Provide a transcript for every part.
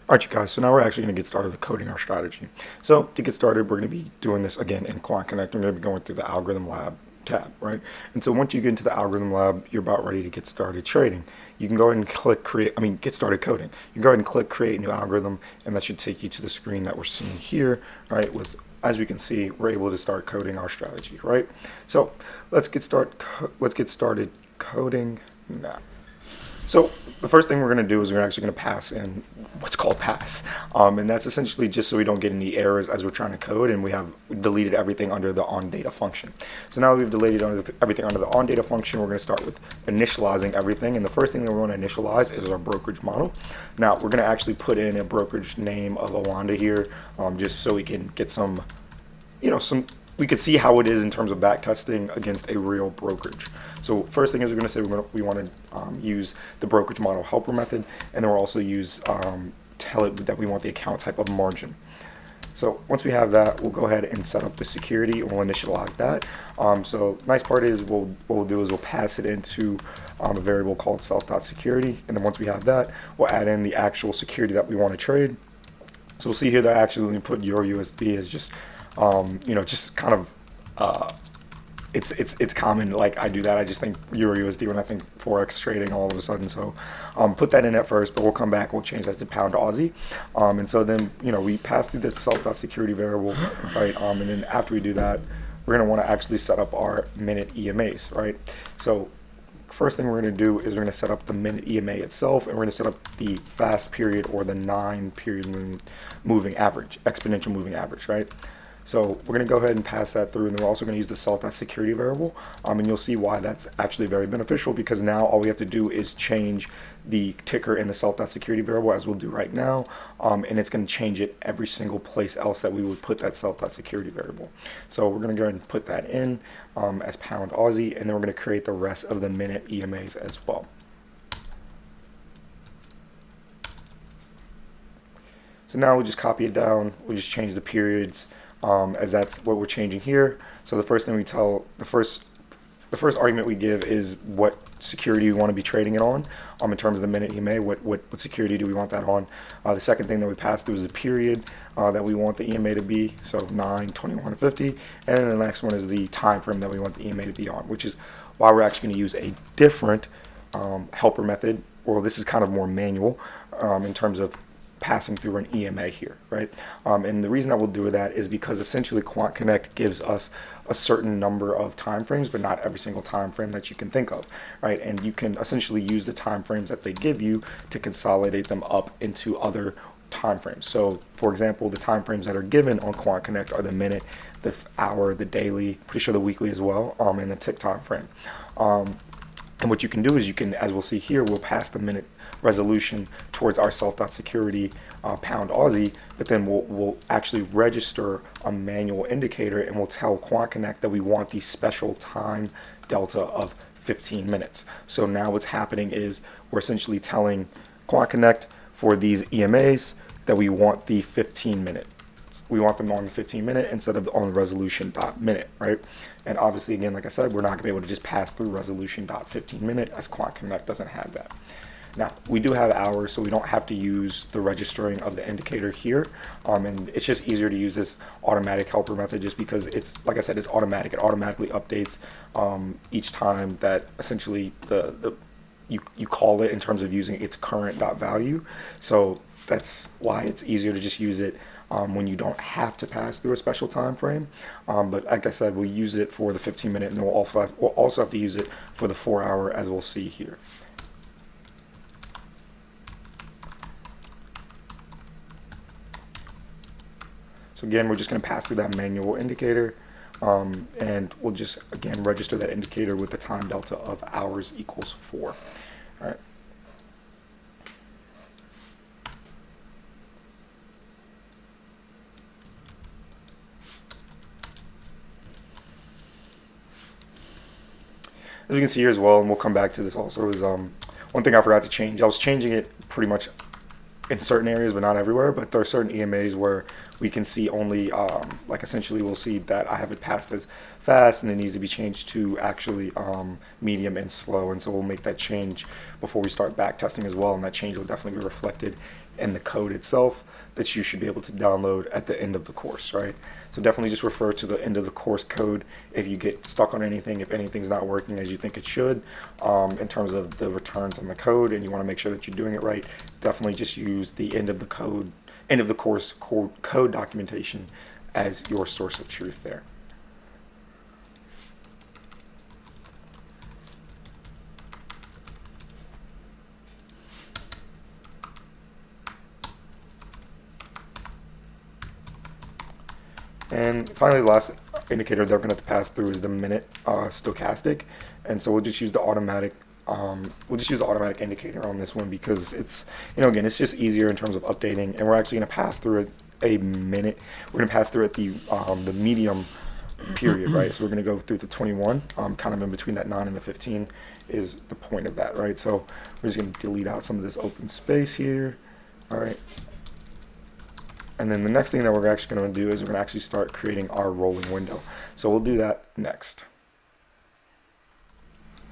Alright, you guys, so now we're actually going to get started with coding our strategy. So to get started, we're going to be doing this again in Quant Connect. We're going to be going through the Algorithm Lab tab, right? And so once you get into the Algorithm Lab, you're about ready to get started trading. You can go ahead and click get started coding. You can go ahead and click create new algorithm, and that should take you to the screen that we're seeing here, right? With, as we can see, we're able to start coding our strategy, right? So let's get started coding now. So the first thing we're going to do is we're actually going to pass in what's called pass. And that's essentially just so we don't get any errors as we're trying to code, and we have deleted everything under the onData function. So now that we've deleted everything under the onData function, we're going to start with initializing everything. And the first thing that we want to initialize is our brokerage model. Now we're going to actually put in a brokerage name of Awanda here, just so we can get some, we could see how it is in terms of back testing against a real brokerage. So first thing is we're going to say we want to use the brokerage model helper method, and then we'll also use tell it that we want the account type of margin. So once we have that, we'll go ahead and set up the security, and we'll initialize that. So nice part is what we'll do is we'll pass it into a variable called self.security, and then once we have that, we'll add in the actual security that we want to trade. So we'll see here that actually when we put EURUSD as just just kind of it's common, like I do that. I just think EURUSD when I think Forex trading all of a sudden. So put that in at first, but we'll come back, we'll change that to pound Aussie. And so then, we pass through the self.security variable, right? And then after we do that, we're going to want to actually set up our minute EMAs, right? So first thing we're going to do is we're going to set up the minute EMA itself, and we're going to set up the fast period or the 9 period moving average, exponential moving average, right? So we're going to go ahead and pass that through, and then we're also going to use the self.security variable, and you'll see why that's actually very beneficial, because now all we have to do is change the ticker in the self.security variable, as we'll do right now, and it's going to change it every single place else that we would put that self.security variable. So we're going to go ahead and put that in as pound Aussie, and then we're going to create the rest of the minute EMAs as well. So now we just copy it down, we just change the periods, as that's what we're changing here. So the first thing we tell, the first argument we give is what security we want to be trading it on, in terms of the minute EMA, what security do we want that on. The second thing that we pass through is the period that we want the EMA to be, so 9, 21, 50, and then the next one is the time frame that we want the EMA to be on, which is why we're actually going to use a different helper method. Well, this is kind of more manual in terms of passing through an EMA here, right? And the reason that we'll do that is because essentially Quant Connect gives us a certain number of time frames, but not every single time frame that you can think of, right? And you can essentially use the time frames that they give you to consolidate them up into other time frames. So for example, the time frames that are given on Quant Connect are the minute, the hour, the daily, pretty sure the weekly as well, and the tick time frame. And what you can do is you can, as we'll see here, we'll pass the minute resolution towards our self.security pound Aussie, but then we'll actually register a manual indicator, and we'll tell Quant Connect that we want the special time delta of 15 minutes. So now what's happening is we're essentially telling Quant Connect for these EMAs that we want the 15 minute. We want them on the 15-minute instead of on resolution.minute, right? And obviously, again, like I said, we're not going to be able to just pass through resolution.15-minute, as Quant Connect doesn't have that. Now, we do have hours, so we don't have to use the registering of the indicator here. And it's just easier to use this automatic helper method just because it's, like I said, it's automatic. It automatically updates each time that essentially you call it in terms of using its current value. So that's why it's easier to just use it when you don't have to pass through a special time frame. But like I said, we'll use it for the 15-minute, and then we'll also have to use it for the 4-hour, as we'll see here. So again, we're just going to pass through that manual indicator, and we'll just, again, register that indicator with the time delta of hours equals 4. All right. As you can see here as well, and we'll come back to this also, is one thing I forgot to change. I was changing it pretty much in certain areas, but not everywhere. But there are certain EMAs where we can see only, like essentially we'll see that I have it passed as fast, and it needs to be changed to actually medium and slow. And so we'll make that change before we start back testing as well, and that change will definitely be reflected and the code itself that you should be able to download at the end of the course, right? So definitely just refer to the end of the course code if you get stuck on anything, if anything's not working as you think it should, in terms of the returns on the code, and you want to make sure that you're doing it right. Definitely just use the end of the code, end of the course code documentation as your source of truth there. And finally, the last indicator that we're going to have to pass through is the minute stochastic. And so we'll just use the automatic indicator on this one because it's, again, it's just easier in terms of updating. And we're actually going to pass through a minute. We're going to pass through at the medium period, right? So we're going to go through the 21, kind of in between that 9 and the 15 is the point of that, right? So we're just going to delete out some of this open space here. All right. And then the next thing that we're actually going to do is we're going to actually start creating our rolling window. So we'll do that next.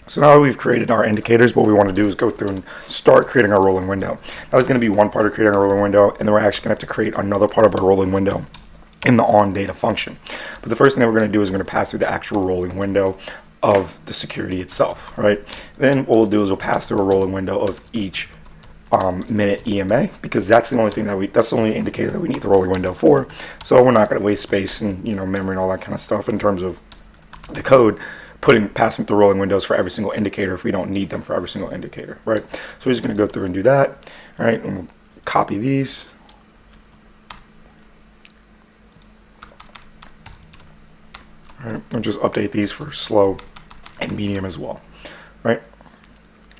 So now that we've created our indicators, what we want to do is go through and start creating our rolling window. That was going to be one part of creating our rolling window, and then we're actually going to have to create another part of our rolling window in the onData function. But the first thing that we're going to do is we're going to pass through the actual rolling window of the security itself, right? Then what we'll do is we'll pass through a rolling window of each minute EMA, because that's the only thing that's the only indicator that we need the rolling window for. So we're not going to waste space and memory and all that kind of stuff in terms of the code passing through rolling windows for every single indicator if we don't need them for every single indicator, right? So we're just going to go through and do that. All right, and we'll copy these. All right, and just update these for slow and medium as well, right?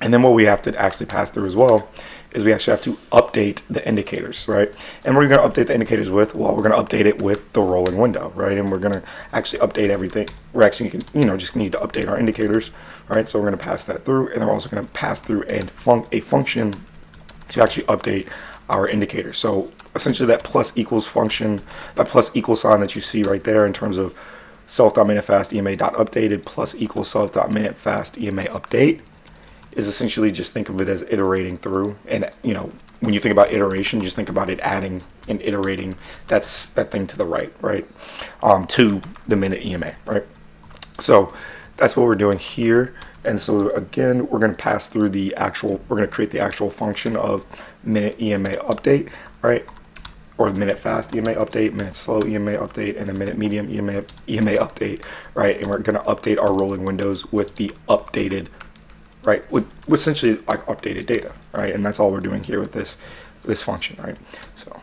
And then what we have to actually pass through as well is we actually have to update the indicators, right? And what are we going to update the indicators with? Well, we're going to update it with the rolling window, right? And we're going to actually update everything. We're actually, just need to update our indicators, right? So we're going to pass that through, and then we're also going to pass through a function to actually update our indicators. So essentially that plus equals function, that plus equal sign that you see right there in terms of self.minutefast ema.updated plus equals self.minutefast ema update is essentially just think of it as iterating through. And when you think about iteration, just think about it adding and iterating that thing to the right, to the minute EMA, right? So that's what we're doing here. And so again, we're going to pass through we're going to create the actual function of minute EMA update, right? Or minute fast EMA update, minute slow EMA update, and the minute medium EMA update, right? And we're going to update our rolling windows with the updated, right? With essentially like updated data, right? And that's all we're doing here with this function, right? So.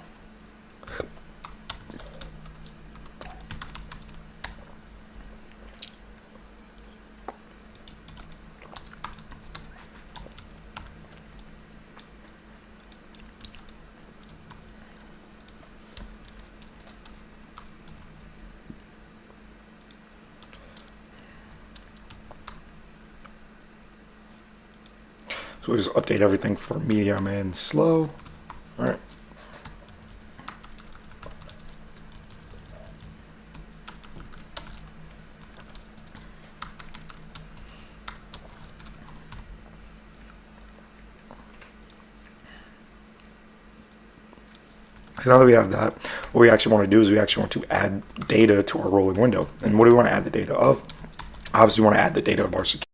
So we'll just update everything for medium and slow. All right. So now that we have that, what we actually want to do is we actually want to add data to our rolling window. And what do we want to add the data of? Obviously, we want to add the data of our security.